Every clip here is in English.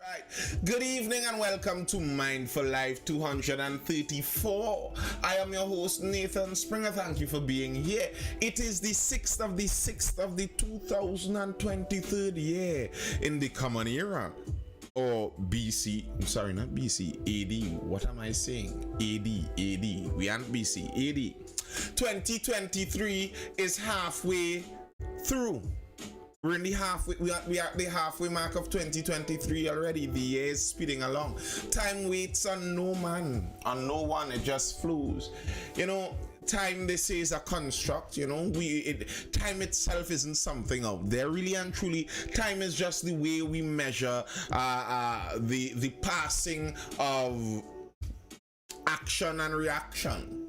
Right. Good evening and welcome to Mindful Life 234. I am your host Nathan Springer. Thank you for being here. It is the 6th of the 2023rd year in the Common Era. Or BC, sorry, not BC, AD. What am I saying? AD. We aren't BC, AD. 2023 is halfway through. We're in the halfway. We are at the halfway mark of 2023 already. The year is speeding along. Time waits on no man, on no one. It just flows. You know, time, they say, is a construct. You know, time itself isn't something out there. Really and truly, time is just the way we measure the passing of action and reaction.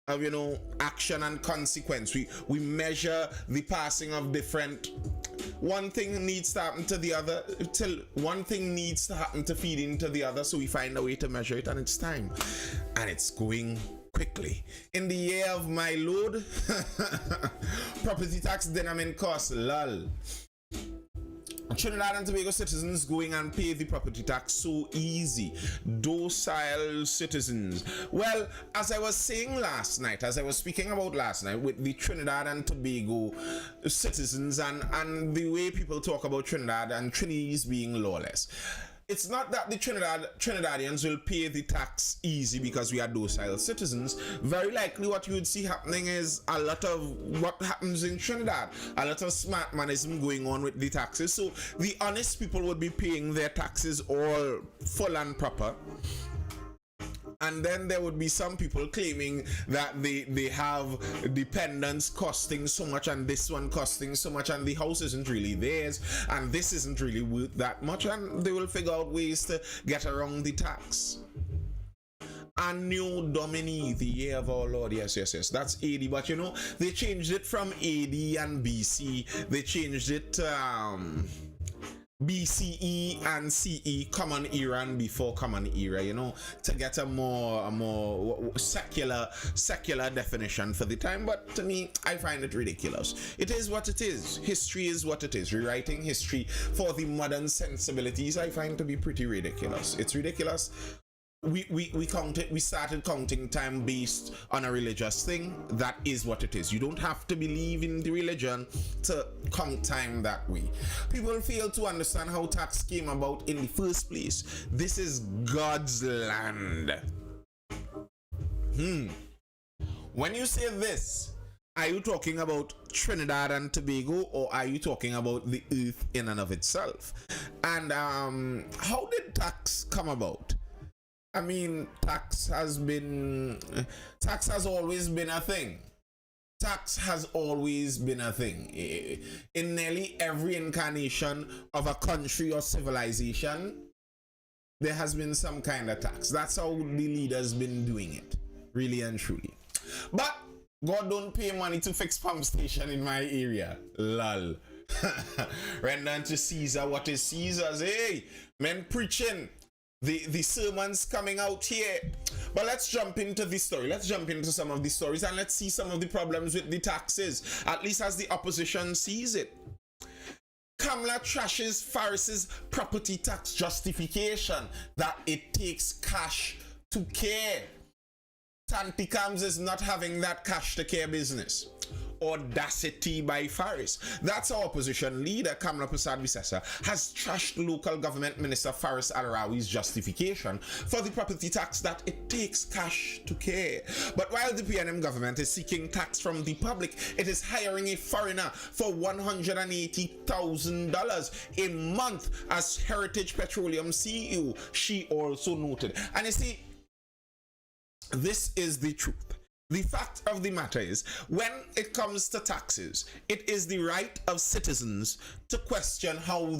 Of, you know, action and consequence. We measure the passing of different. One thing needs to happen to the other. Till one thing needs to happen to feed into the other, so we find a way to measure it, and it's time, and it's going quickly. In the year of my Lord, property tax dynamic cost lull. Trinidad and Tobago citizens going and pay the property tax so easy. Docile citizens. Well, as I was saying last night, as I was speaking about last night with the Trinidad and Tobago citizens and the way people talk about Trinidad and Trinidadians being lawless. It's not that the Trinidadians will pay the tax easy because we are docile citizens. Very likely what you would see happening is a lot of what happens in Trinidad. A lot of smart manism going on with the taxes. So the honest people would be paying their taxes all full and proper. And then there would be some people claiming that they have dependents costing so much and this one costing so much and the house isn't really theirs and this isn't really worth that much, and they will figure out ways to get around the tax. Anno Domini, the year of our Lord. Yes, that's AD, but you know, they changed it from AD and BC. They changed it to BCE and CE, Common Era and before Common Era, you know, to get a more secular definition for the time. But to me, I find it ridiculous. It is what it is. History is what it is. Rewriting history for the modern sensibilities, I find to be pretty ridiculous. It's ridiculous. We started counting time based on a religious thing. That is what it is. You don't have to believe in the religion to count time that way. People fail to understand how tax came about in the first place. This is God's land. When you say this, are you talking about Trinidad and Tobago, or are you talking about the earth in and of itself? And how did tax come about? I mean, tax has always been a thing. Tax has always been a thing. In nearly every incarnation of a country or civilization, there has been some kind of tax. That's how the leaders been doing it, really and truly. But God don't pay money to fix pump station in my area. Lol. Render unto Caesar what is Caesar's. Hey, men preaching. The sermons coming out here. But let's jump into the story. Let's jump into some of the stories and let's see some of the problems with the taxes, at least as the opposition sees it. Kamala trashes Faris's property tax justification that it takes cash to care. Tantikams is not having that cash to care business. Audacity by Faris. That's our opposition leader, Kamala Prasad Visesa, has trashed local government minister Faris Al-Rawi's justification for the property tax that it takes cash to care. But while the PNM government is seeking tax from the public, it is hiring a foreigner for $180,000 a month as Heritage Petroleum CEO, she also noted. And you see, this is the truth. The fact of the matter is, when it comes to taxes, it is the right of citizens to question how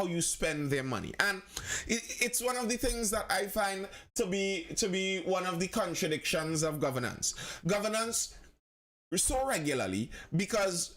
you spend their money, and it's one of the things that I find to be one of the contradictions of governance. Governance so regularly because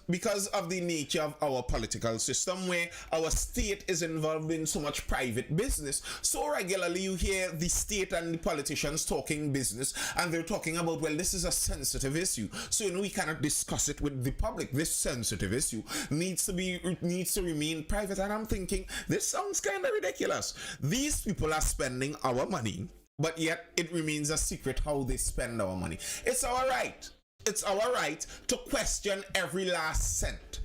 of the nature of our political system, where our state is involved in so much private business. So regularly you hear the state and the politicians talking business, and they're talking about, well, this is a sensitive issue, so we cannot discuss it with the public. This sensitive issue needs to remain private. And I'm thinking, this sounds kind of ridiculous. These people are spending our money, but yet it remains a secret how they spend our money. It's our right. It's our right to question every last cent.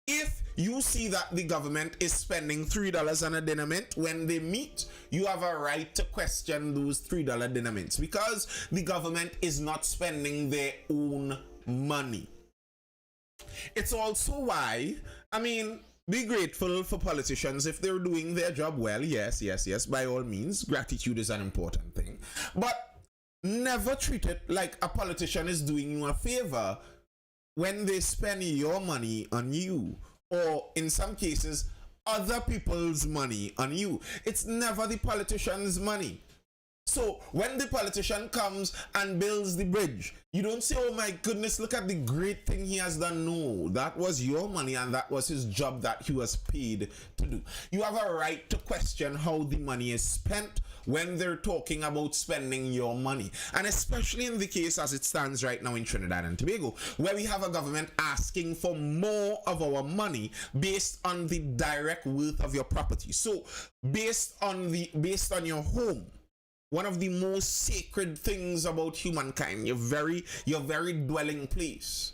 If you see that the government is spending $3 on a dinner mint when they meet, you have a right to question those $3 dinner mints, because the government is not spending their own money. It's also why, be grateful for politicians if they're doing their job well. Yes, by all means, gratitude is an important thing. But never treat it like a politician is doing you a favor when they spend your money on you, or in some cases, other people's money on you. It's never the politician's money. So when the politician comes and builds the bridge, you don't say, oh my goodness, look at the great thing he has done. No, that was your money and that was his job that he was paid to do. You have a right to question how the money is spent when they're talking about spending your money. And especially in the case as it stands right now in Trinidad and Tobago, where we have a government asking for more of our money based on the direct worth of your property. So based on your home, one of the most sacred things about humankind, your very dwelling place.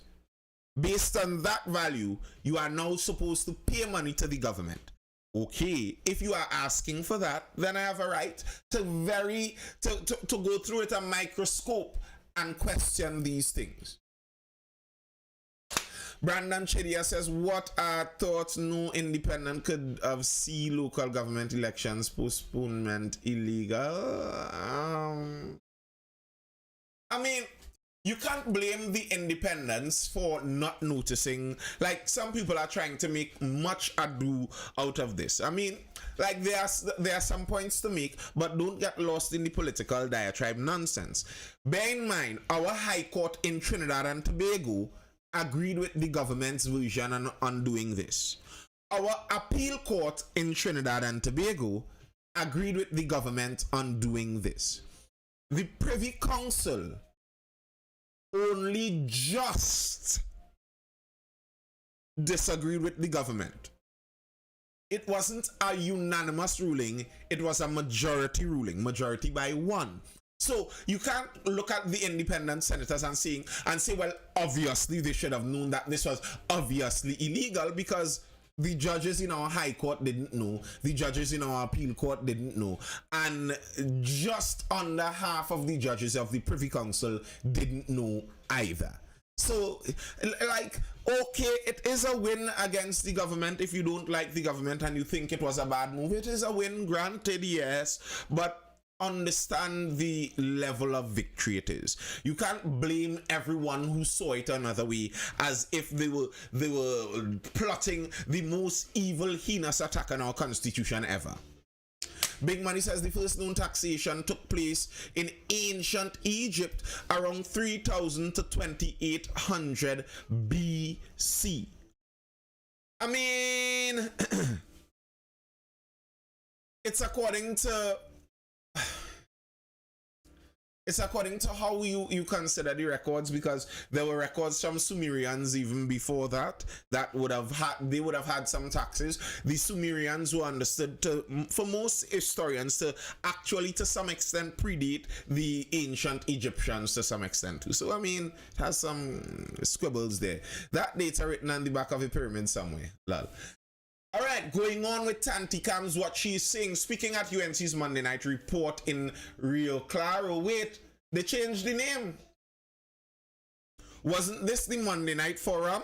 Based on that value, you are now supposed to pay money to the government. Okay, if you are asking for that, then I have a right to go through it a microscope and question these things. Brandon Chedia says, what are thoughts no independent could have see local government elections postponement illegal? You can't blame the independents for not noticing. Like, some people are trying to make much ado out of this. There are some points to make, but don't get lost in the political diatribe nonsense. Bear in mind, our High Court in Trinidad and Tobago agreed with the government's version on doing this. Our appeal court in Trinidad and Tobago agreed with the government on doing this. The Privy Council only just disagreed with the government. It wasn't a unanimous ruling, it was a majority ruling, majority by 1. So you can't look at the independent senators and say, well, obviously they should have known that this was obviously illegal, because the judges in our High Court didn't know, the judges in our Appeal Court didn't know, and just under half of the judges of the Privy Council didn't know either. So, okay, it is a win against the government. If you don't like the government and you think it was a bad move, it is a win, granted, yes, but understand the level of victory it is. You can't blame everyone who saw it another way as if they were plotting the most evil, heinous attack on our constitution ever. Big Money says the first known taxation took place in ancient Egypt around 3000 to 2800 BC. It's according to how you consider the records, because there were records from Sumerians even before that would have had some taxes. The Sumerians were understood for most historians to actually to some extent predate the ancient Egyptians to some extent too. So it has some squibbles there. That data written on the back of a pyramid somewhere. Lol. All right, going on with Tanti Cams, what she's saying. Speaking at UNC's Monday night report in Rio Claro. Wait, they changed the name. Wasn't this the Monday night forum?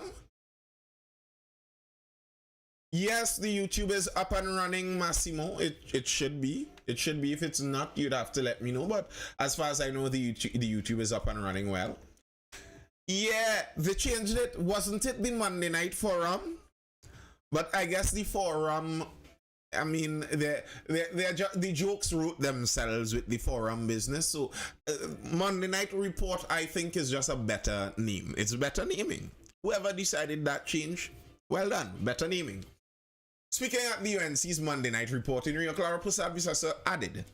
Yes, the YouTube is up and running, Massimo. It should be. It should be. If it's not, you'd have to let me know. But as far as I know, the YouTube is up and running well. Yeah, they changed it. Wasn't it the Monday night forum? But I guess the forum I mean, the jokes wrote themselves with the forum business. So, Monday Night Report, I think, is just a better name. It's better naming. Whoever decided that change, well done. Better naming. Speaking at the UNC's Monday Night Report, in Rio Clara Pusad added,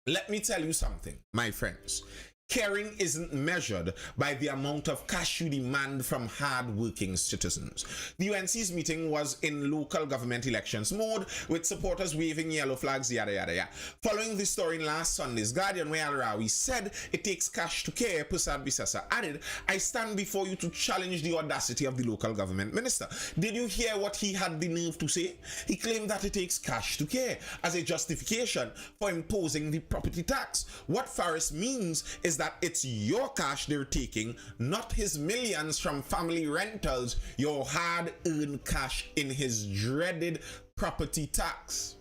let me tell you something, my friends. Caring isn't measured by the amount of cash you demand from hard-working citizens. The UNC's meeting was in local government elections mode, with supporters waving yellow flags, yada yada yada. Following the story in last Sunday's Guardian, where Al-Rawi said it takes cash to care, Pusad Bisasa added, I stand before you to challenge the audacity of the local government minister. Did you hear what he had the nerve to say? He claimed that it takes cash to care as a justification for imposing the property tax. What Faris means is that it's your cash they're taking, not his millions from family rentals, your hard-earned cash in his dreaded property tax.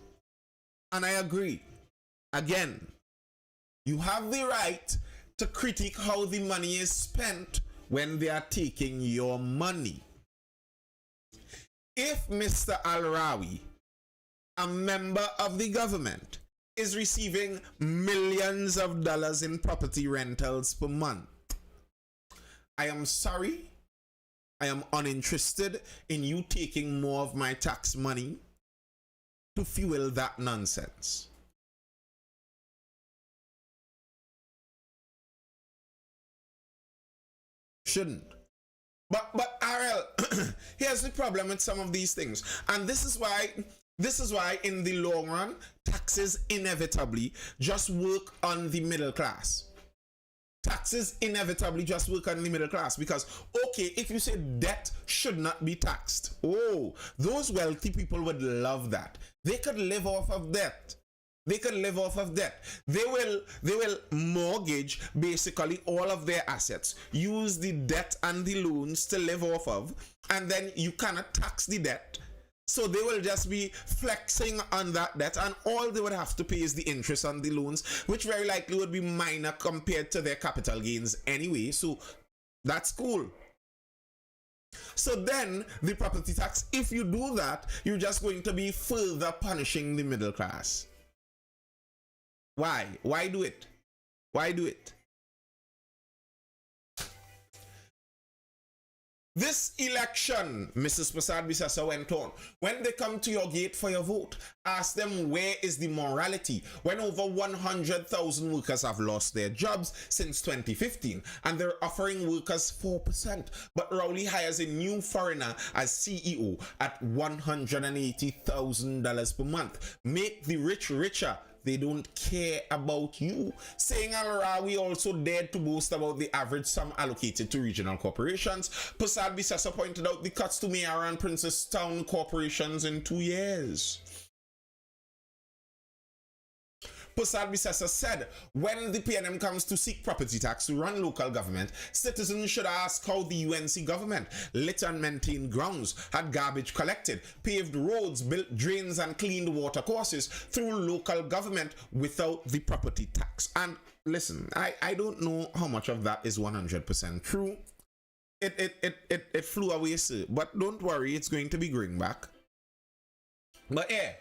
And I agree. Again, you have the right to critique how the money is spent when they are taking your money. If Mr. Al-Rawi, a member of the government, is receiving millions of dollars in property rentals per month, I am sorry. I am uninterested in you taking more of my tax money to fuel that nonsense. Shouldn't. But RL, here's the problem with some of these things. And this is why in the long run, taxes inevitably just work on the middle class. Taxes inevitably just work on the middle class because, okay, if you say debt should not be taxed, oh, those wealthy people would love that. They could live off of debt. They will mortgage basically all of their assets, use the debt and the loans to live off of, and then you cannot tax the debt. So they will just be flexing on that debt, and all they would have to pay is the interest on the loans, which very likely would be minor compared to their capital gains anyway. So that's cool. So then the property tax, if you do that, you're just going to be further punishing the middle class. Why? Why do it? Why do it? This election, Mrs. Prasad Bisasa went on, when they come to your gate for your vote, ask them where is the morality when over 100,000 workers have lost their jobs since 2015 and they're offering workers 4%. But Rowley hires a new foreigner as CEO at $180,000 per month. Make the rich richer. They don't care about you. Saying Al-Rawi also dared to boast about the average sum allocated to regional corporations. Prasad Bisasa pointed out the cuts to Mayor and Princess Town corporations in 2 years. Prasad Bisasa said, when the PNM comes to seek property tax to run local government, citizens should ask how the UNC government lit and maintained grounds, had garbage collected, paved roads, built drains and cleaned water courses through local government without the property tax. And listen, I don't know how much of that is 100% true. It flew away, sir. But don't worry, it's going to be going back. But yeah,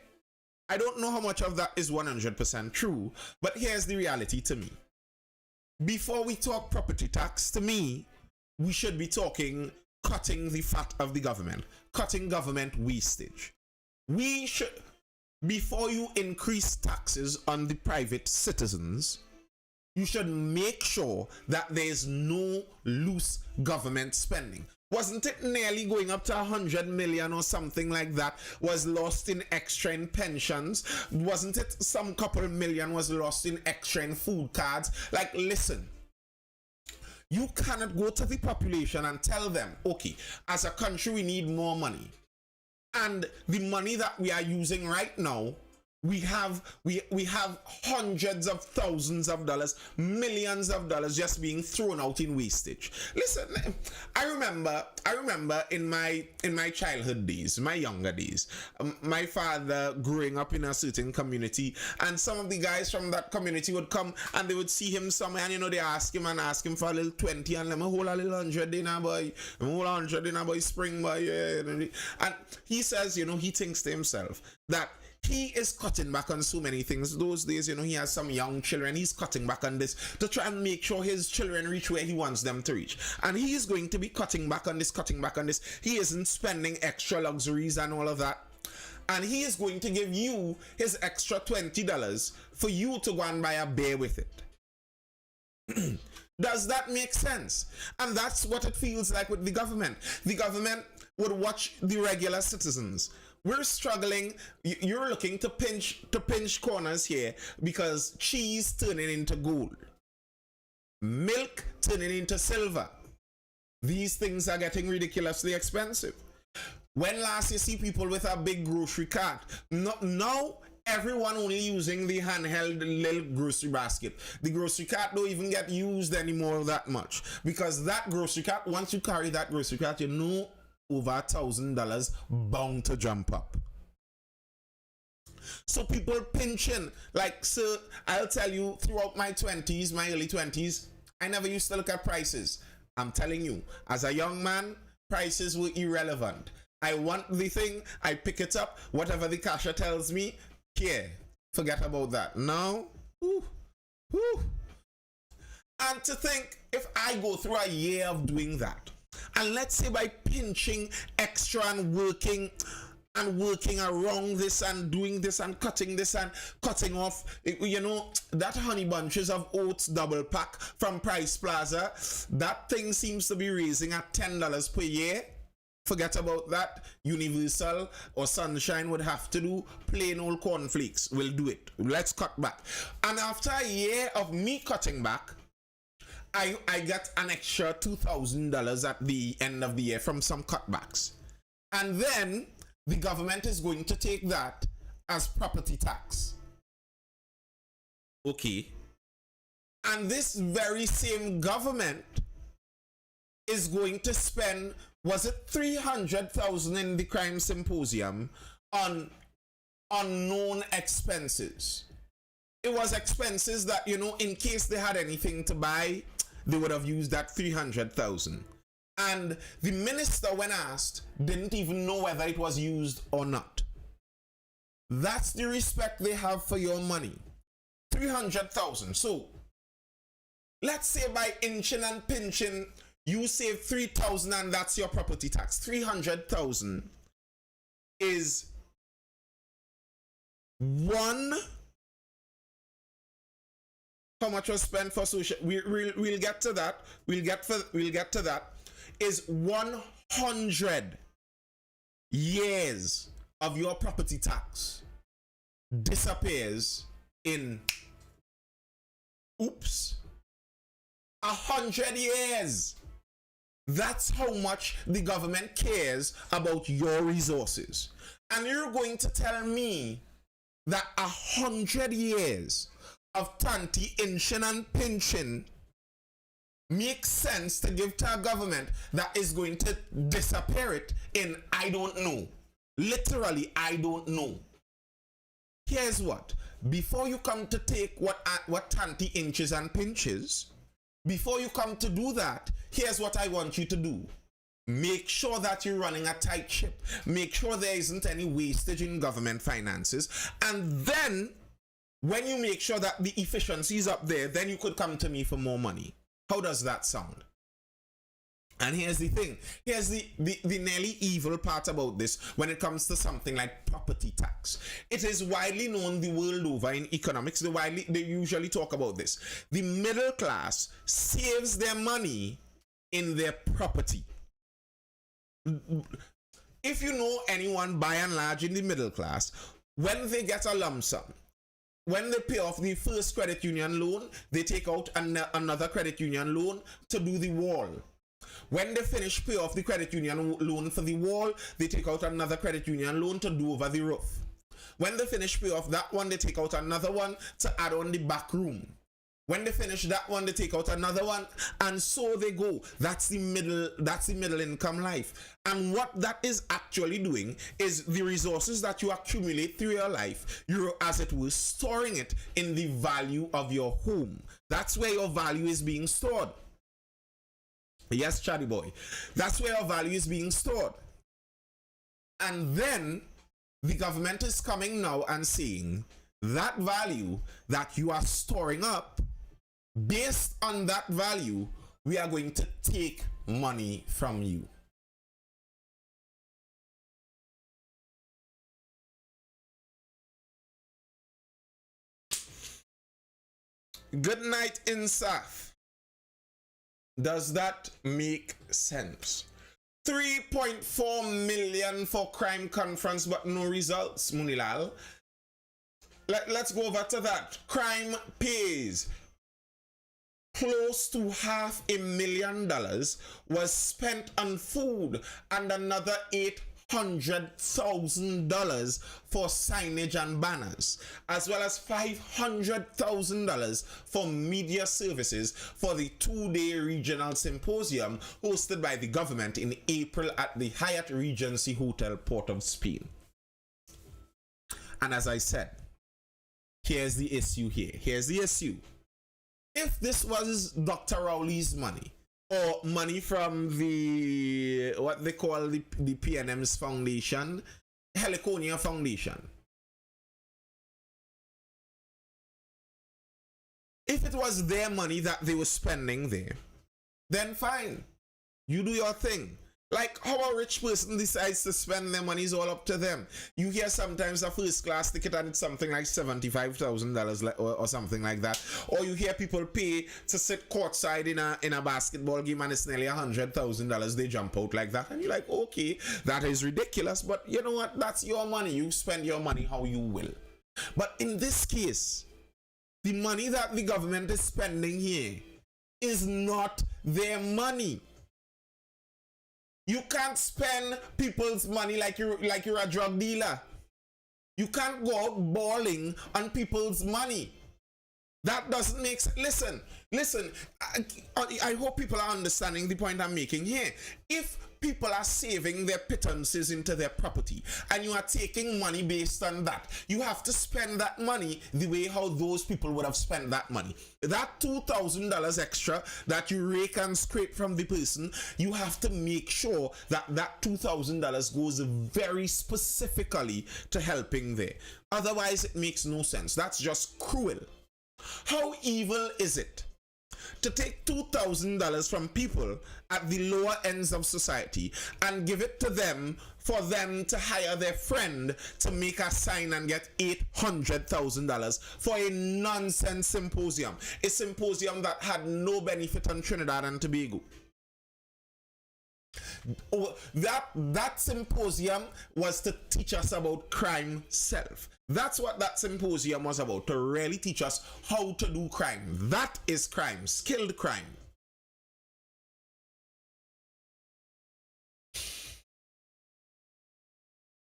I don't know how much of that is 100% true, but here's the reality to me. Before we talk property tax, to me, we should be talking cutting the fat of the government, cutting government wastage. We should, before you increase taxes on the private citizens, you should make sure that there's no loose government spending. Wasn't it nearly going up to 100 million or something like that was lost in extra in pensions? Wasn't it some couple million was lost in extra in food cards? Like, listen, you cannot go to the population and tell them, okay, as a country we need more money. And the money that we are using right now, we have hundreds of thousands of dollars, millions of dollars just being thrown out in wastage. Listen, I remember in my childhood days, my younger days, my father growing up in a certain community, and some of the guys from that community would come and they would see him somewhere, and they ask him for a little 20, and let me hold a little 100 dinner boy, hold 100 dinner boy, spring boy, yeah. And he says, he thinks to himself that he is cutting back on so many things. Those days, you know, he has some young children. He's cutting back on this to try and make sure his children reach where he wants them to reach. And he is going to be cutting back on this, cutting back on this. He isn't spending extra luxuries and all of that. And he is going to give you his extra $20 for you to go and buy a beer with it. Does that make sense? And that's what it feels like with the government. The government would watch the regular citizens. We're struggling. You're looking to pinch corners here because cheese turning into gold, milk turning into silver. These things are getting ridiculously expensive. When last you see people with a big grocery cart, now everyone only using the handheld little grocery basket. The grocery cart don't even get used anymore that much, because that grocery cart, once you carry that grocery cart, you know over $1,000 bound to jump up. So people pinching, like, sir, I'll tell you, throughout my 20s, my early 20s, I never used to look at prices. I'm telling you, as a young man, prices were irrelevant. I want the thing, I pick it up, whatever the cashier tells me, here, forget about that. Now, and to think, if I go through a year of doing that, and let's say by pinching extra and working around this and doing this and cutting off, you know, that honey bunches of oats double pack from Price Plaza, that thing seems to be raising at $10 per year. Forget about that. Universal or Sunshine would have to do plain old cornflakes. We'll do it. Let's cut back. And after a year of me cutting back, I get an extra $2,000 at the end of the year from some cutbacks. And then the government is going to take that as property tax. Okay. And this very same government is going to spend, was it $300,000 in the crime symposium on unknown expenses? It was expenses that, you know, in case they had anything to buy, they would have used that $300,000. And the minister, when asked, didn't even know whether it was used or not. That's the respect they have for your money. $300,000. So let's say by inching and pinching, you save $3,000 and that's your property tax. $300,000 is one. How much was spent for social? We'll get to that. We'll get to that. Is 100 years of your property tax disappears in 100 years. That's how much the government cares about your resources. And you're going to tell me that 100 years of tanty inching and pinching makes sense to give to a government that is going to disappear it in I don't know. Literally, I don't know. Here's what. Before you come to take what tanty inches and pinches, before you come to do that, here's what I want you to do. Make sure that you're running a tight ship. Make sure there isn't any wastage in government finances. And then, when you make sure that the efficiency is up there, then you could come to me for more money. How does that sound? And here's the thing. Here's the nearly evil part about this when it comes to something like property tax. It is widely known the world over in economics. They usually talk about this. The middle class saves their money in their property. If you know anyone by and large in the middle class, when they get a lump sum, when they pay off the first credit union loan, they take out another credit union loan to do the wall. When they finish pay off the credit union loan for the wall, they take out another credit union loan to do over the roof. When they finish pay off that one, they take out another one to add on the back room. When they finish that one, they take out another one, and so they go. That's the middle income life. And what that is actually doing is the resources that you accumulate through your life, you're, as it were, storing it in the value of your home. That's where your value is being stored. Yes, Chatty boy. That's where your value is being stored. And then The government is coming now and saying that value that you are storing up, based on that value, we are going to take money from you. Good night, Insaf. Does that make sense? 3.4 million for crime conference, but no results, Munilal. Let's go over to that. Crime pays. Close to $500,000 was spent on food and another $800,000 for signage and banners, as well as $500,000 for media services for the 2-day regional symposium hosted by the government in April at the Hyatt Regency Hotel, Port of Spain. And as I said, here's the issue here. Here's the issue. If this was Dr. Rowley's money, or money from the, what they call the PNM's foundation, Heliconia Foundation. If it was their money that they were spending there, then fine. You do your thing. Like how a rich person decides to spend their money is all up to them. You hear sometimes a first class ticket and it's something like $75,000 or something like that. Or you hear people pay to sit courtside in a basketball game and it's nearly $100,000. They jump out like that and you're like, okay, that is ridiculous. But you know what? That's your money. You spend your money how you will. But in this case, the money that the government is spending here is not their money. You can't spend people's money like you're a drug dealer. You can't go out balling on people's money. That doesn't make sense. Listen. I hope people are understanding the point I'm making here. If people are saving their pittances into their property and you are taking money based on that, you have to spend that money the way how those people would have spent that money. That $2,000 extra that you rake and scrape from the person, you have to make sure that that $2,000 goes very specifically to helping there. Otherwise, it makes no sense. That's just cruel. How evil is it to take $2,000 from people at the lower ends of society and give it to them for them to hire their friend to make a sign and get $800,000 for a nonsense symposium? A symposium that had no benefit on Trinidad and Tobago. That symposium was to teach us about crime self. That's what that symposium was about, to really teach us how to do crime. That is crime, skilled crime.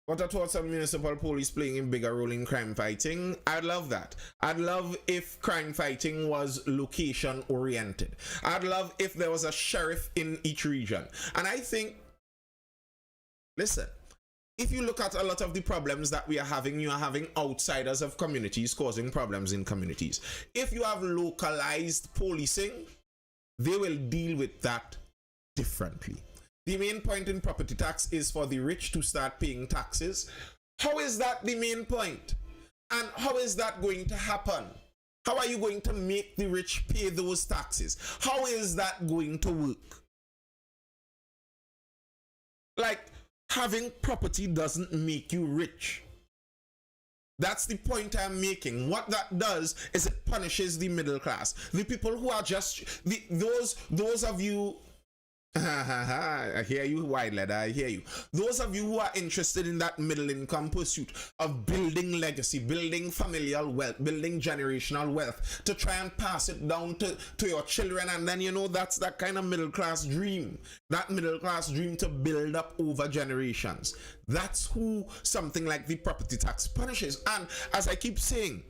What are thoughts on municipal police playing a bigger role in crime fighting? I'd love that. I'd love if crime fighting was location oriented. I'd love if there was a sheriff in each region. And I think, listen, if you look at a lot of the problems that we are having, you are having outsiders of communities causing problems in communities. If you have localized policing, they will deal with that differently. The main point in property tax is for the rich to start paying taxes. How is that the main point? And how is that going to happen? How are you going to make the rich pay those taxes? How is that going to work? Like, having property doesn't make you rich. That's the point I'm making. What that does is it punishes the middle class. The people who are just, those of you, I hear you, white leather, I hear you. Those of you who are interested in that middle income pursuit of building legacy, building familial wealth, building generational wealth, to try and pass it down to your children, and then, you know, that's that kind of middle class dream. That middle class dream to build up over generations. That's who something like the property tax punishes. And as I keep saying,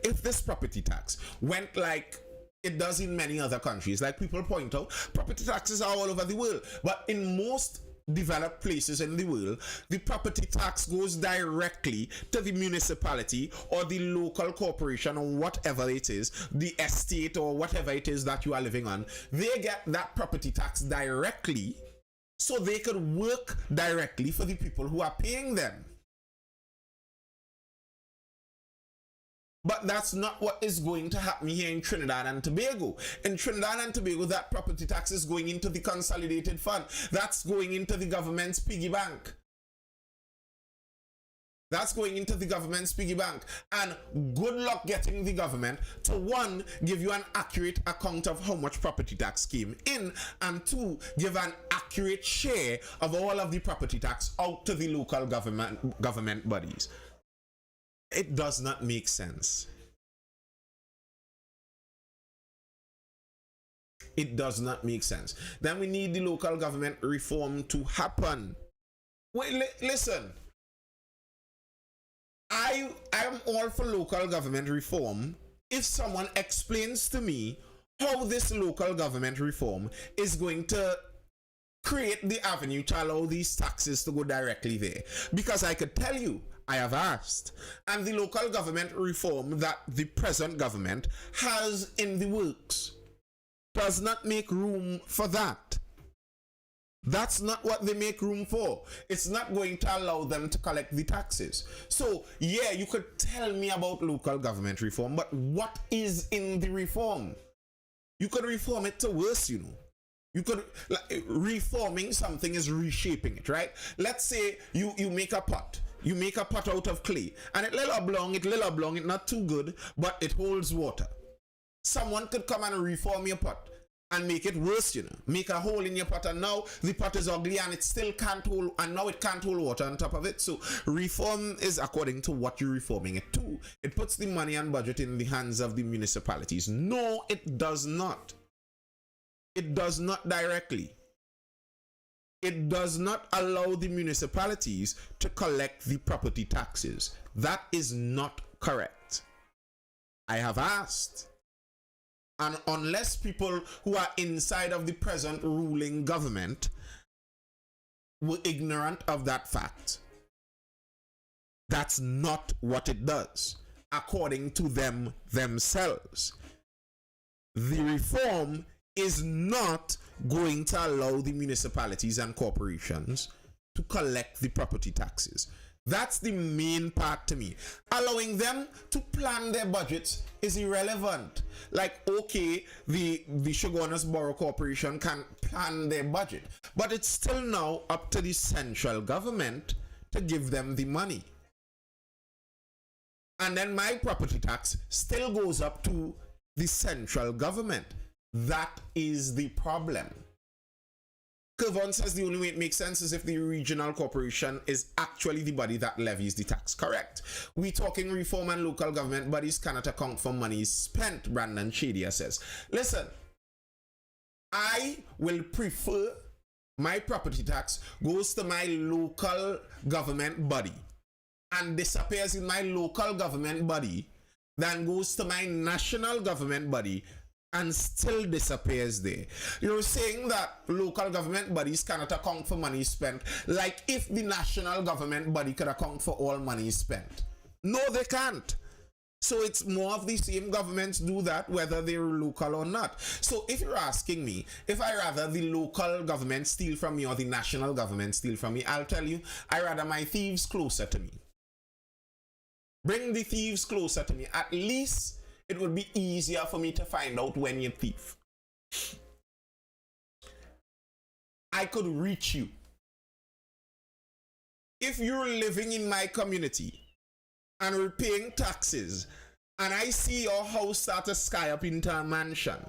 if this property tax went like it does in many other countries, like people point out, property taxes are all over the world, but in most developed places in the world, the property tax goes directly to the municipality or the local corporation or whatever it is, the estate or whatever it is that you are living on. They get that property tax directly so they could work directly for the people who are paying them. But that's not what is going to happen here in Trinidad and Tobago. In Trinidad and Tobago, that property tax is going into the consolidated fund. That's going into the government's piggy bank. That's going into the government's piggy bank. And good luck getting the government to, one, give you an accurate account of how much property tax came in, and two, give an accurate share of all of the property tax out to the local government bodies. It does not make sense. It does not make sense. Then we need the local government reform to happen. Wait, listen. I am all for local government reform if someone explains to me how this local government reform is going to create the avenue to allow these taxes to go directly there. Because I could tell you, I have asked, and the local government reform that the present government has in the works does not make room for that. That's not what they make room for. It's not going to allow them to collect the taxes. So, yeah, you could tell me about local government reform, but what is in the reform? You could reform it to worse, you know. You could, like, reforming something is reshaping it, right? Let's say you make a pot. You make a pot out of clay, and it little oblong, it not too good, but it holds water. Someone could come and reform your pot and make it worse, you know. Make a hole in your pot, and now the pot is ugly and it still can't hold, and now it can't hold water on top of it. So reform is according to what you're reforming it to. It puts the money and budget in the hands of the municipalities. No, it does not. It does not directly. It does not allow the municipalities to collect the property taxes. That is not correct. I have asked. And unless people who are inside of the present ruling government were ignorant of that fact, that's not what it does, according to them themselves. The reform is not going to allow the municipalities and corporations to collect the property taxes. That's the main part to me. Allowing them to plan their budgets is irrelevant. Like, okay, the Shogunus Borough Corporation can plan their budget, but it's still now up to the central government to give them the money. And then my property tax still goes up to the central government. That is the problem. Kevon says the only way it makes sense is if the regional corporation is actually the body that levies the tax. Correct. We talking reform and local government bodies cannot account for money spent, Brandon Shadia says. Listen, I will prefer my property tax goes to my local government body and disappears in my local government body than goes to my national government body and still disappears there. You're saying that local government bodies cannot account for money spent, like if the national government body could account for all money spent. No, they can't. So it's more of the same. Governments do that whether they're local or not. So if you're asking me if I rather the local government steal from me or the national government steal from me, I'll tell you, I rather my thieves closer to me. Bring the thieves closer to me. At least it would be easier for me to find out when you're thief. I could reach you. If you're living in my community and we're paying taxes and I see your house start to sky up into a mansion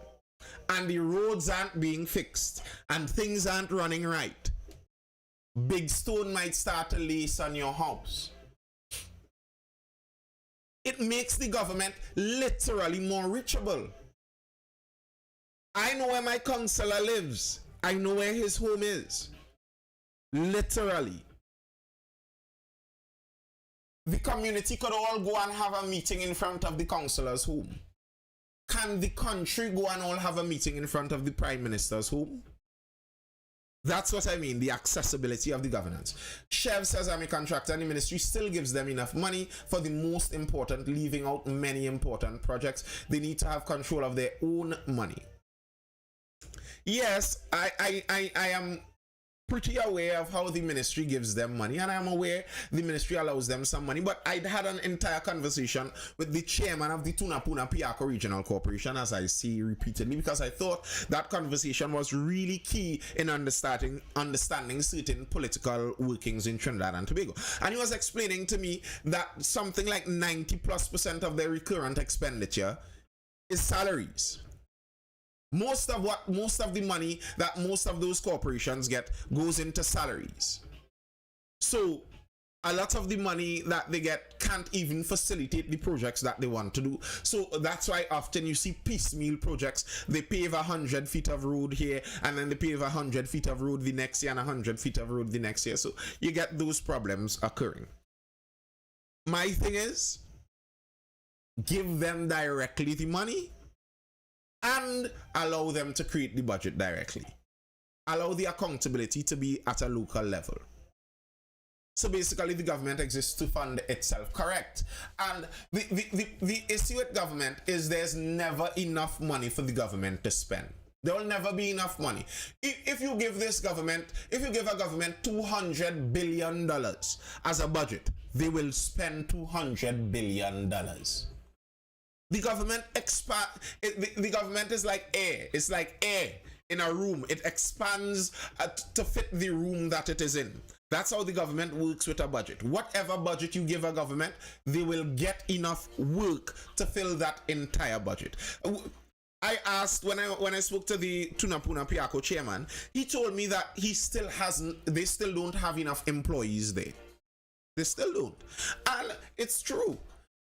and the roads aren't being fixed and things aren't running right, big stone might start to lace on your house. It makes the government literally more reachable. I know where my councillor lives. I know where his home is. Literally. The community could all go and have a meeting in front of the councillor's home. Can the country go and all have a meeting in front of the Prime Minister's home? That's what I mean, the accessibility of the governance. Chev says I'm a contractor and the ministry still gives them enough money for the most important, leaving out many important projects. They need to have control of their own money. Yes, I am pretty aware of how the ministry gives them money, and I'm aware the ministry allows them some money, but I had an entire conversation with the chairman of the Tunapuna Piako Regional Corporation, as I see repeatedly, because I thought that conversation was really key in understanding certain political workings in Trinidad and Tobago. And he was explaining to me that something like 90+% of their recurrent expenditure is salaries. Most of the money that most of those corporations get goes into salaries. So a lot of the money that they get can't even facilitate the projects that they want to do. So that's why often you see piecemeal projects. They pave 100 feet of road here, and then they pave 100 feet of road the next year, and 100 feet of road the next year. So you get those problems occurring. My thing is, give them directly the money and allow them to create the budget directly. Allow the accountability to be at a local level. So basically the government exists to fund itself, correct? And the issue with government is there's never enough money for the government to spend. There will never be enough money. If you give a government $200 billion as a budget, they will spend $200 billion. The government the government is like air. It's like air in a room. It expands to fit the room that it is in. That's how the government works with a budget. Whatever budget you give a government, they will get enough work to fill that entire budget. I asked when I spoke to the Tunapuna Piako chairman, he told me that they still don't have enough employees there. They still don't. And it's true.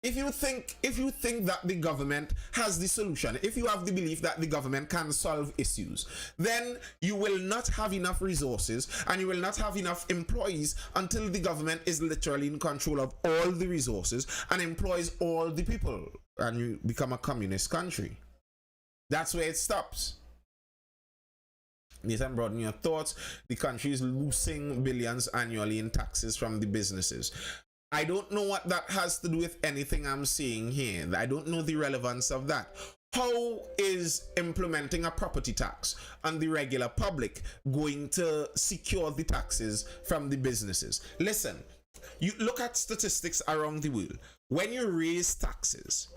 If you think that the government has the solution, if you have the belief that the government can solve issues, then you will not have enough resources and you will not have enough employees until the government is literally in control of all the resources and employs all the people, and you become a communist country. That's where it stops. Nathan, broaden your thoughts. The country is losing billions annually in taxes from the businesses. I don't know what that has to do with anything I'm seeing here. I don't know the relevance of that. How is implementing a property tax on the regular public going to secure the taxes from the businesses? Listen, you look at statistics around the world. When you raise taxes,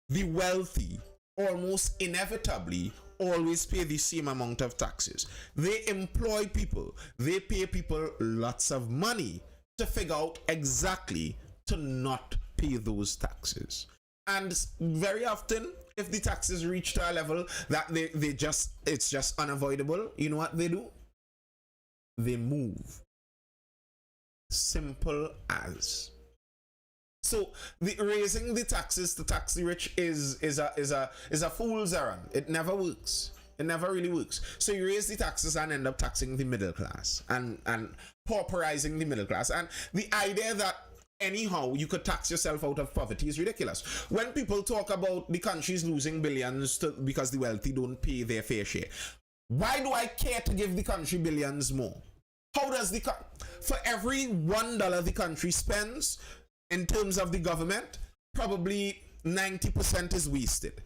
the wealthy almost inevitably always pay the same amount of taxes. They employ people. They pay people lots of money to figure out exactly to not pay those taxes. And very often, if the taxes reach to a level that it's just unavoidable, you know what they do? They move. Simple as. So raising the taxes to tax the rich is a fool's errand. It never works. It never really works. So you raise the taxes and end up taxing the middle class and pauperizing the middle class. And the idea that anyhow you could tax yourself out of poverty is ridiculous. When people talk about the country's losing billions because the wealthy don't pay their fair share, why do I care to give the country billions more? How does for every $1 the country spends in terms of the government, probably 90% is wasted.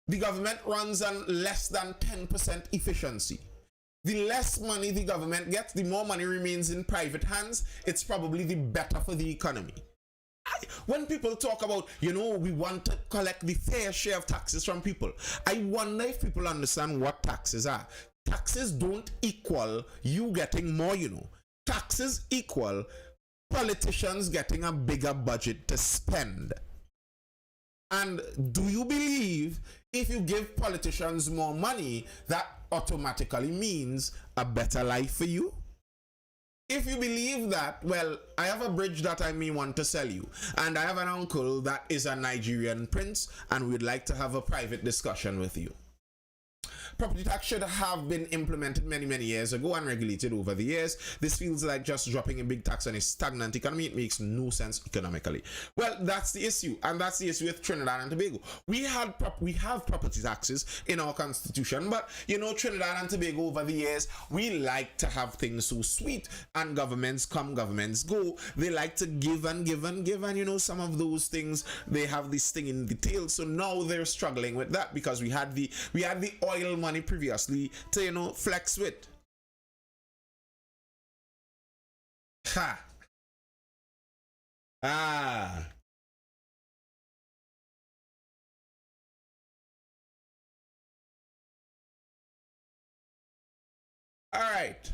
The government runs on less than 10% efficiency. The less money the government gets, the more money remains in private hands. It's probably the better for the economy. When people talk about, we want to collect the fair share of taxes from people, I wonder if people understand what taxes are. Taxes don't equal you getting more, Taxes equal politicians getting a bigger budget to spend. And do you believe if you give politicians more money, that automatically means a better life for you? If you believe that, well, I have a bridge that I may want to sell you. And I have an uncle that is a Nigerian prince, and we'd like to have a private discussion with you. Property tax should have been implemented many, many years ago and regulated over the years. This feels like just dropping a big tax on a stagnant economy. It makes no sense economically. Well, that's the issue, and that's the issue with Trinidad and Tobago. We have property taxes in our constitution, but Trinidad and Tobago over the years, we like to have things so sweet, and governments come, governments go. They like to give and give and give, and some of those things, they have this thing in the tail. So now they're struggling with that because we had the oil money previously to flex with. Ha. Ah. All right.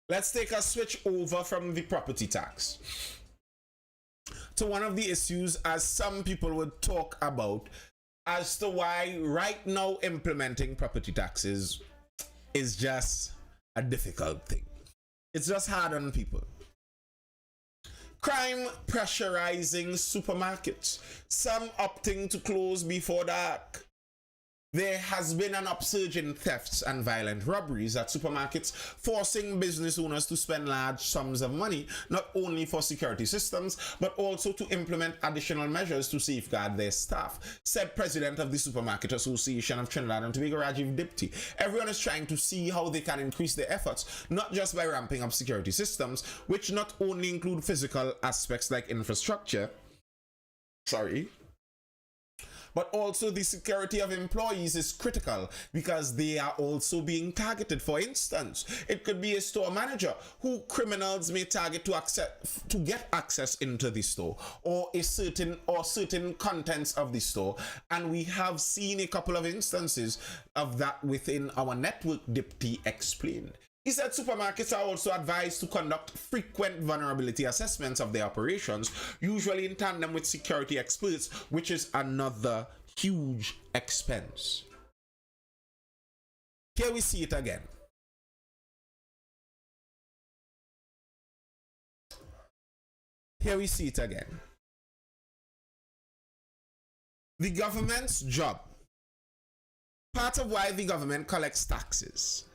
Let's take a switch over from the property tax to one of the issues, as some people would talk about, as to why right now implementing property taxes is just a difficult thing. It's just hard on people. Crime pressurizing supermarkets, some opting to close before dark. There has been an upsurge in thefts and violent robberies at supermarkets, forcing business owners to spend large sums of money, not only for security systems, but also to implement additional measures to safeguard their staff, said President of the Supermarket Association of Trinidad and Tobago, Rajiv Dipti. Everyone is trying to see how they can increase their efforts, not just by ramping up security systems, which not only include physical aspects like infrastructure, but also the security of employees is critical because they are also being targeted. For instance, it could be a store manager who criminals may target to get access into the store, or certain contents of the store. And we have seen a couple of instances of that within our network, Dipti explained. He said supermarkets are also advised to conduct frequent vulnerability assessments of their operations, usually in tandem with security experts, which is another huge expense. Here we see it again. Here we see it again. The government's job. Part of why the government collects taxes.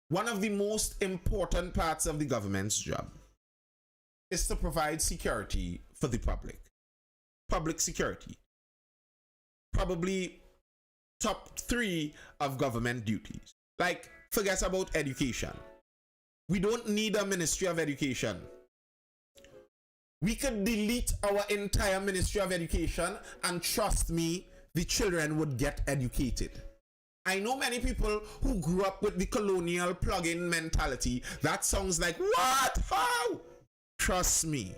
One of the most important parts of the government's job is to provide security for the public. Public security. Probably top 3 of government duties. Like, forget about education. We don't need a Ministry of Education. We could delete our entire Ministry of Education, and trust me, the children would get educated. I know many people who grew up with the colonial plug-in mentality. That sounds like, what? How? Trust me.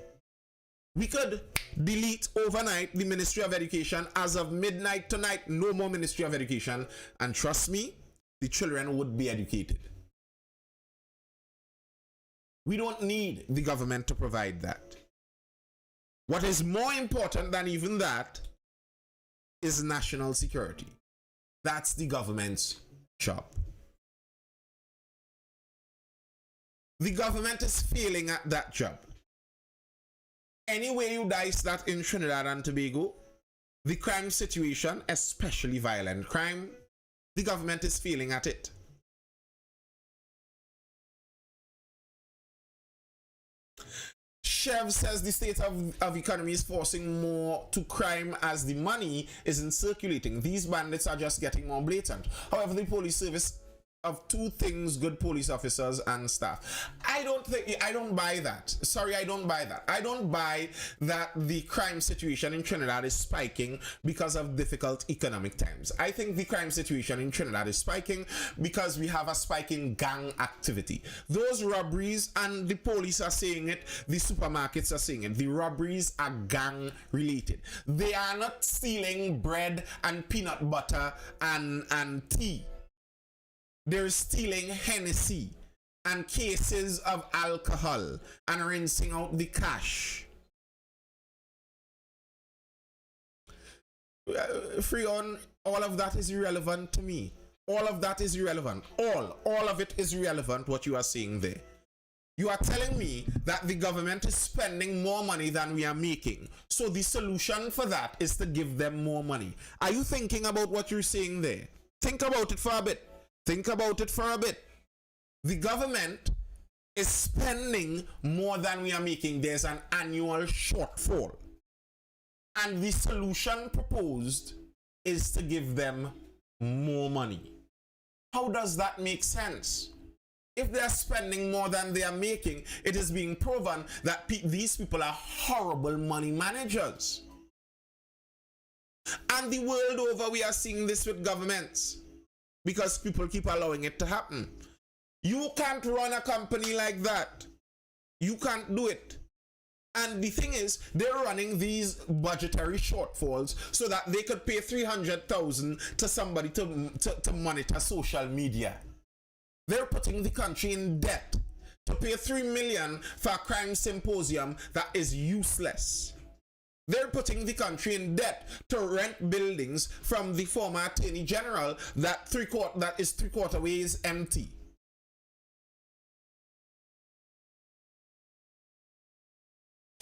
We could delete overnight the Ministry of Education. As of midnight tonight, no more Ministry of Education. And trust me, the children would be educated. We don't need the government to provide that. What is more important than even that is national security. That's the government's job. The government is failing at that job. Any way you dice that in Trinidad and Tobago, the crime situation, especially violent crime, the government is failing at it. Chev says the state of economy is forcing more to crime as the money isn't circulating. These bandits are just getting more blatant. However, the police service of 2 things: good police officers and staff. I don't buy that. Sorry, I don't buy that. I don't buy that the crime situation in Trinidad is spiking because of difficult economic times. I think the crime situation in Trinidad is spiking because we have a spike in gang activity. Those robberies, and the police are saying it, the supermarkets are saying it, the robberies are gang related. They are not stealing bread and peanut butter and tea. They're stealing Hennessy and cases of alcohol and rinsing out the cash. Freon, all of that is irrelevant to me. All of that is irrelevant. All of it is irrelevant, what you are saying there. You are telling me that the government is spending more money than we are making. So the solution for that is to give them more money. Are you thinking about what you're saying there? Think about it for a bit. Think about it for a bit. The government is spending more than we are making. There's an annual shortfall. And the solution proposed is to give them more money. How does that make sense? If they're spending more than they are making, it is being proven that these people are horrible money managers. And the world over, we are seeing this with governments, because people keep allowing it to happen. You can't run a company like that. You can't do it. And the thing is, they're running these budgetary shortfalls so that they could pay 300,000 to somebody to monitor social media. They're putting the country in debt to pay 3 million for a crime symposium that is useless. They're putting the country in debt to rent buildings from the former Attorney General that is three-quarter ways empty.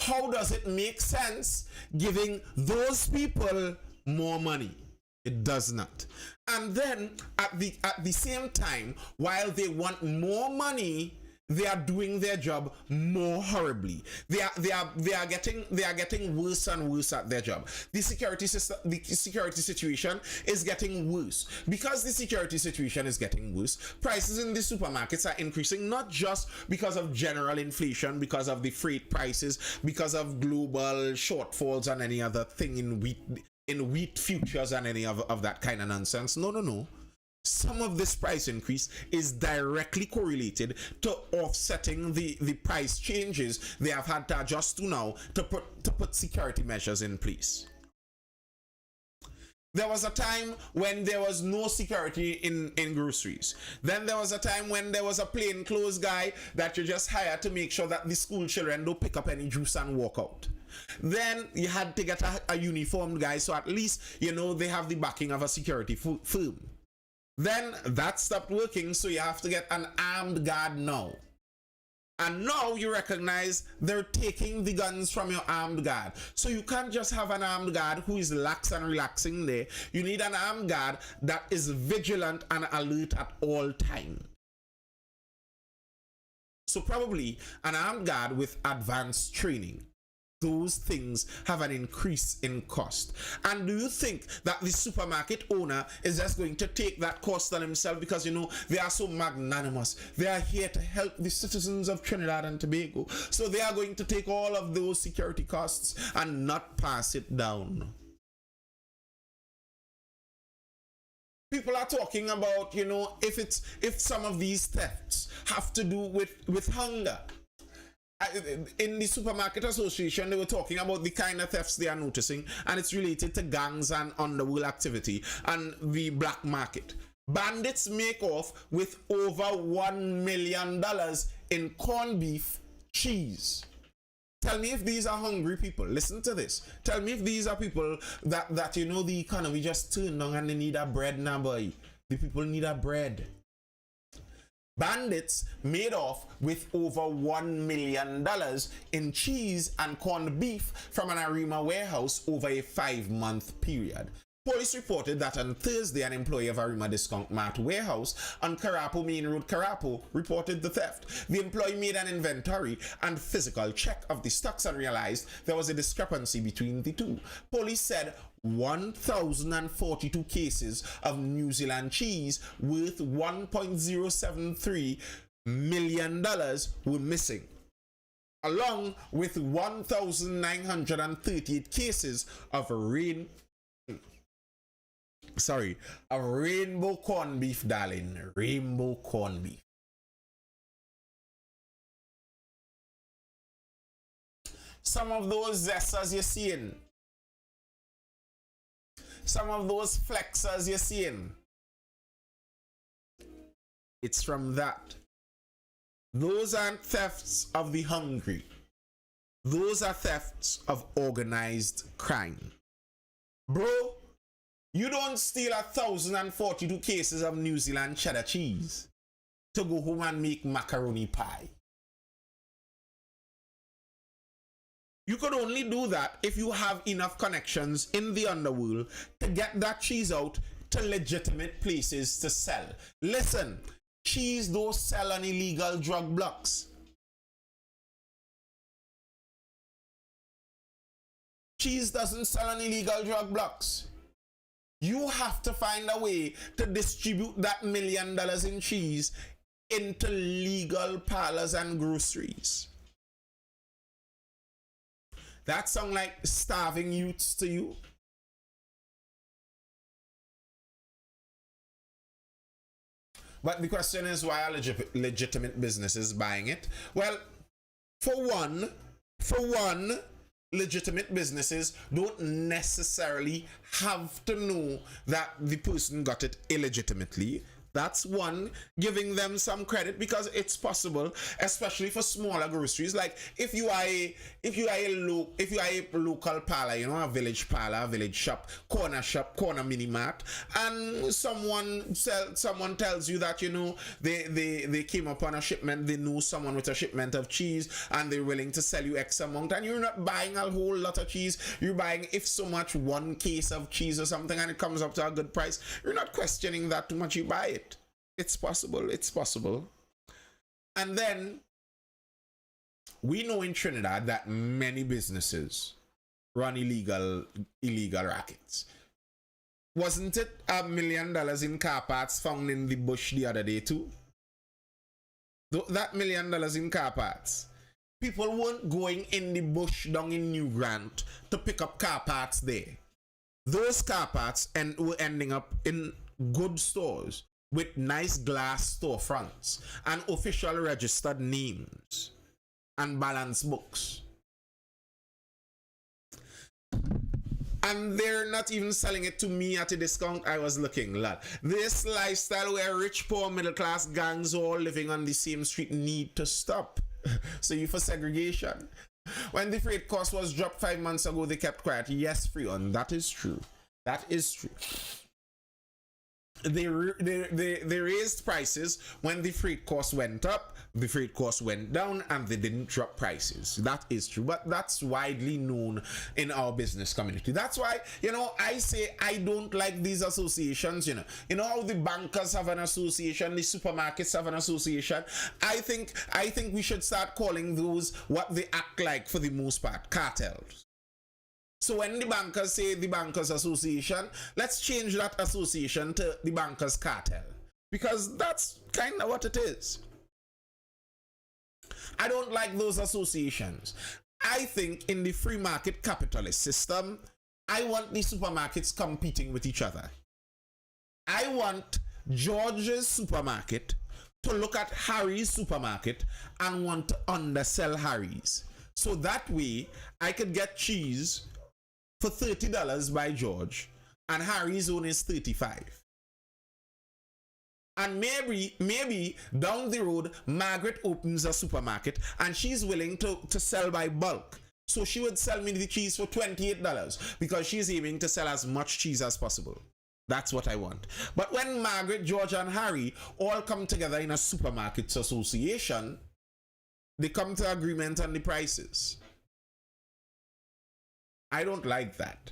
How does it make sense giving those people more money? It does not. And then at the same time, while they want more money, they are doing their job more horribly. They are getting worse and worse at their job. The security situation is getting worse. Because the security situation is getting worse, prices in the supermarkets are increasing, not just because of general inflation, because of the freight prices, because of global shortfalls and any other thing in wheat futures and any of that kind of nonsense. No. Some of this price increase is directly correlated to offsetting the price changes they have had to adjust to now to put security measures in place. There was a time when there was no security in groceries. Then there was a time when there was a plainclothes guy that you just hired to make sure that the school children don't pick up any juice and walk out. Then you had to get a uniformed guy, so at least, they have the backing of a security firm. Then that stopped working, so you have to get an armed guard now. And now you recognize they're taking the guns from your armed guard. So you can't just have an armed guard who is lax and relaxing there. You need an armed guard that is vigilant and alert at all times. So probably an armed guard with advanced training. Those things have an increase in cost. And do you think that the supermarket owner is just going to take that cost on himself because, they are so magnanimous? They are here to help the citizens of Trinidad and Tobago. So they are going to take all of those security costs and not pass it down. People are talking about, if some of these thefts have to do with hunger. In the Supermarket Association, they were talking about the kind of thefts they are noticing, and it's related to gangs and underworld activity and the black market. Bandits make off with over $1 million in corned beef, cheese. Tell me if these are hungry people. Listen to this. Tell me if these are people that the economy just turned on and they need a bread now, boy. The people need a bread. Bandits made off with over $1 million in cheese and corned beef from an Arima warehouse over a 5-month period. Police reported that on Thursday, an employee of Arima Discount Mart warehouse on Karapo Main Road, Karapo, reported the theft. The employee made an inventory and physical check of the stocks and realized there was a discrepancy between the two. Police said 1,042 cases of New Zealand cheese worth $1.073 million were missing, along with 1,938 cases of rainbow corned beef, darling. Rainbow corned beef. Some of those zesters you're seeing, some of those flexers you're seeing, it's from that. Those aren't thefts of the hungry. Those are thefts of organized crime. Bro, you don't steal 1,042 cases of New Zealand cheddar cheese to go home and make macaroni pie. You could only do that if you have enough connections in the underworld to get that cheese out to legitimate places to sell. Listen, cheese don't sell on illegal drug blocks. Cheese doesn't sell on illegal drug blocks. You have to find a way to distribute that $1 million in cheese into legal parlors and groceries. That sound like starving youths to you? But the question is, why are legitimate businesses buying it? Well, For one, legitimate businesses don't necessarily have to know that the person got it illegitimately. That's one, giving them some credit, because it's possible, especially for smaller groceries. Like if you are a local parlor, you know, a village parlor, a village shop, corner mini mart, and someone tells you that, you know, they came upon a shipment, they know someone with a shipment of cheese, and they're willing to sell you X amount, and you're not buying a whole lot of cheese, you're buying, if so much, one case of cheese or something, and it comes up to a good price, you're not questioning that too much, you buy it. It's possible. And then we know in Trinidad that many businesses run illegal rackets. Wasn't it $1 million in car parts found in the bush the other day too? That $1 million in car parts. People weren't going in the bush down in New Grant to pick up car parts there. Those car parts were ending up in good stores with nice glass storefronts and official registered names and balance books. And they're not even selling it to me at a discount. I was looking, lad. This lifestyle where rich, poor, middle class gangs all living on the same street need to stop. So you for segregation. When the freight cost was dropped 5 months ago, they kept quiet. Yes, Freon, that is true. That is true. They raised prices when the freight cost went up, the freight cost went down, and they didn't drop prices. That is true, but that's widely known in our business community. That's why, you know, I say I don't like these associations. You know how the bankers have an association, the supermarkets have an association. I think we should start calling those what they act like, for the most part, cartels. So when the bankers say the Bankers Association, let's change that association to the Bankers Cartel, because that's kind of what it is. I don't like those associations. I think in the free market capitalist system, I want the supermarkets competing with each other. I want George's supermarket to look at Harry's supermarket and want to undersell Harry's. So that way I could get cheese for $30 by George, and Harry's own is $35. And maybe down the road, Margaret opens a supermarket and she's willing to sell by bulk. So she would sell me the cheese for $28 because she's aiming to sell as much cheese as possible. That's what I want. But when Margaret, George, and Harry all come together in a supermarkets association, they come to agreement on the prices. I don't like that.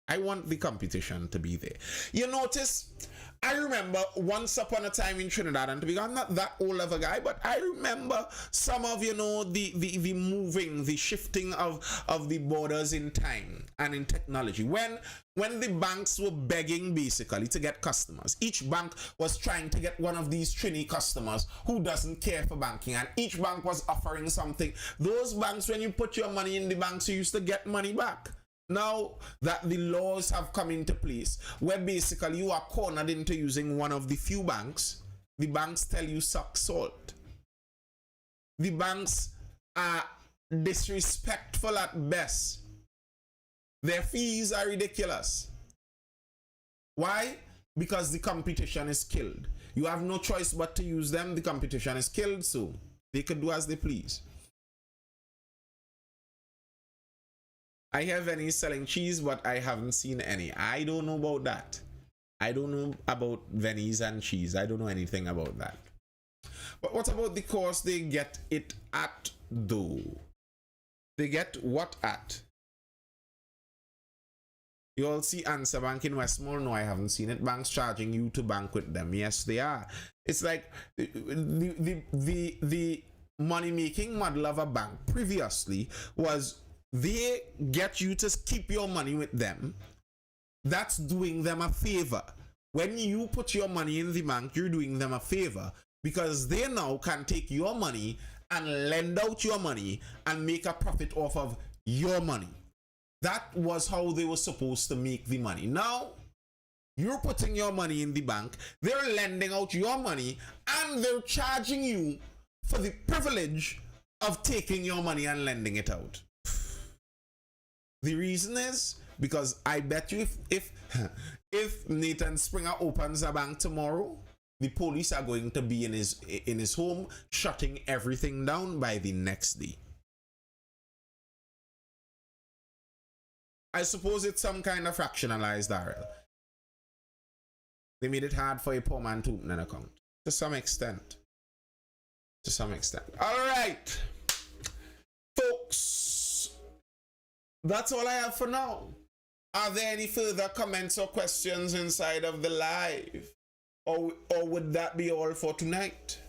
I want the competition to be there. You notice, I remember once upon a time in Trinidad, and to be honest, I'm not that old of a guy, but I remember some of, you know, the moving, the shifting of the borders in time and in technology. When the banks were begging basically to get customers, each bank was trying to get one of these Trini customers who doesn't care for banking, and each bank was offering something. Those banks, when you put your money in the banks, you used to get money back. Now that the laws have come into place, where basically you are cornered into using one of the few banks, the banks tell you suck salt. The banks are disrespectful at best. Their fees are ridiculous. Why? Because the competition is killed. You have no choice but to use them. The competition is killed, so they could do as they please. I have any selling cheese, but I haven't seen any. I don't know about that. I don't know about Venice and cheese. I don't know anything about that. But what about the cost they get it at, though? They get what at? You all see Answer Bank in Westmore? No, I haven't seen it. Banks charging you to bank with them. Yes, they are. It's like the money-making model of a bank previously was they get you to keep your money with them. That's doing them a favor. When you put your money in the bank, you're doing them a favor because they now can take your money and lend out your money and make a profit off of your money. That was how they were supposed to make the money. Now, you're putting your money in the bank, they're lending out your money, and they're charging you for the privilege of taking your money and lending it out. The reason is because I bet you if Nathan Springer opens a bank tomorrow, the police are going to be in his home shutting everything down by the next day. I suppose it's some kind of fractionalized RL. They made it hard for a poor man to open an account. To some extent. To some extent. Alright. Folks. That's all I have for now. Are there any further comments or questions inside of the live? Or would that be all for tonight?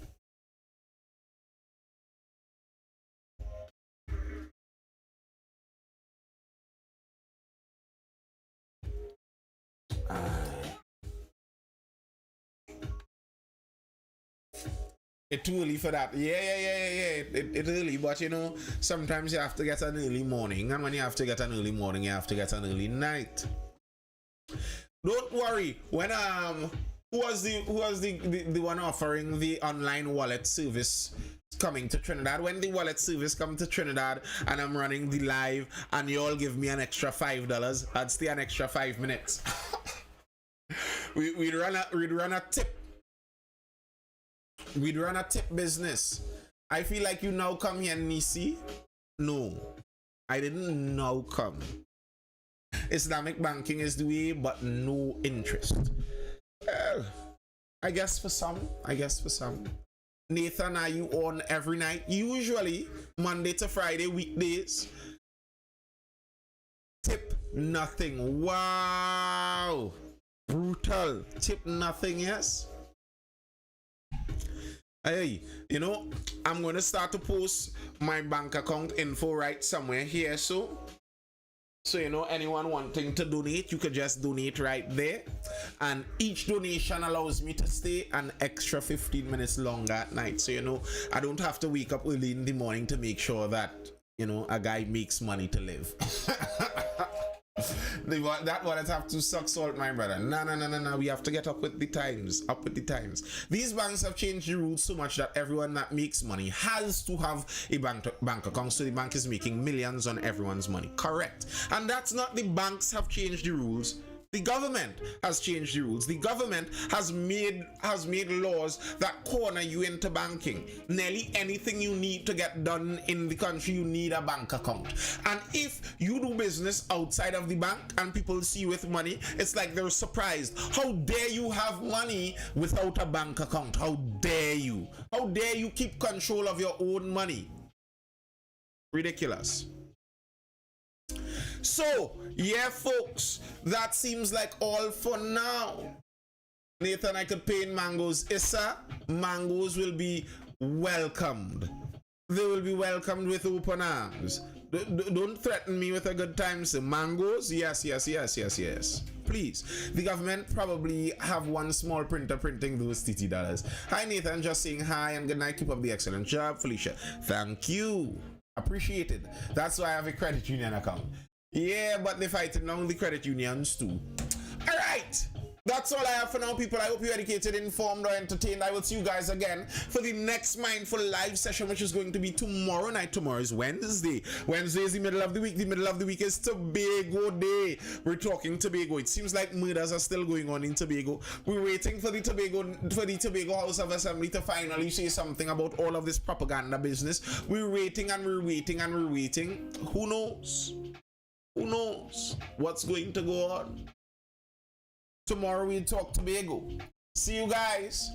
It's too early for that. Yeah. It's early, but you know, sometimes you have to get an early morning, and when you have to get an early morning, you have to get an early night. Don't worry. When who was the one offering the online wallet service coming to Trinidad? When the wallet service come to Trinidad and I'm running the live and you all give me an extra $5, I'd stay an extra 5 minutes. we'd run a tip. We'd run a tip business. I feel like you now come here, Nisi. No, I didn't now come. Islamic banking is the way, but no interest. I guess for some. Nathan, are you on every night? Usually Monday to Friday, weekdays. Tip nothing. Wow. Brutal. Tip nothing, yes. Hey, you know, I'm going to start to post my bank account info right somewhere here. So you know, anyone wanting to donate, you could just donate right there. And each donation allows me to stay an extra 15 minutes longer at night. So, you know, I don't have to wake up early in the morning to make sure that, you know, a guy makes money to live. That one have to suck salt, my brother. No. We have to get up with the times. Up with the times. These banks have changed the rules so much that everyone that makes money has to have a bank account. So the bank is making millions on everyone's money. Correct. And that's not the banks have changed the rules. The government has changed the rules. The government has made laws that corner you into banking. Nearly anything you need to get done in the country, you need a bank account. And if you do business outside of the bank and people see you with money, it's like they're surprised. How dare you have money without a bank account? How dare you? How dare you keep control of your own money? Ridiculous. So, yeah, folks, that seems like all for now. Nathan, I could pay in mangoes. Issa, mangoes will be welcomed. They will be welcomed with open arms. Don't threaten me with a good time, sir. Mangoes? Yes. Please. The government probably have one small printer printing those $30. Hi, Nathan. Just saying hi and good night. Keep up the excellent job, Felicia. Thank you. Appreciated. That's why I have a credit union account. Yeah, but they're fighting on the credit unions too. All right. That's all I have for now, people. I hope you're educated, informed, or entertained. I will see you guys again for the next Mindful live session, which is going to be tomorrow night. Tomorrow is Wednesday. Wednesday is the middle of the week. The middle of the week is Tobago Day. We're talking Tobago. It seems like murders are still going on in Tobago. We're waiting for the Tobago House of Assembly to finally say something about all of this propaganda business. We're waiting and we're waiting and we're waiting. Who knows? Who knows what's going to go on? Tomorrow we'll talk Tobago. See you guys.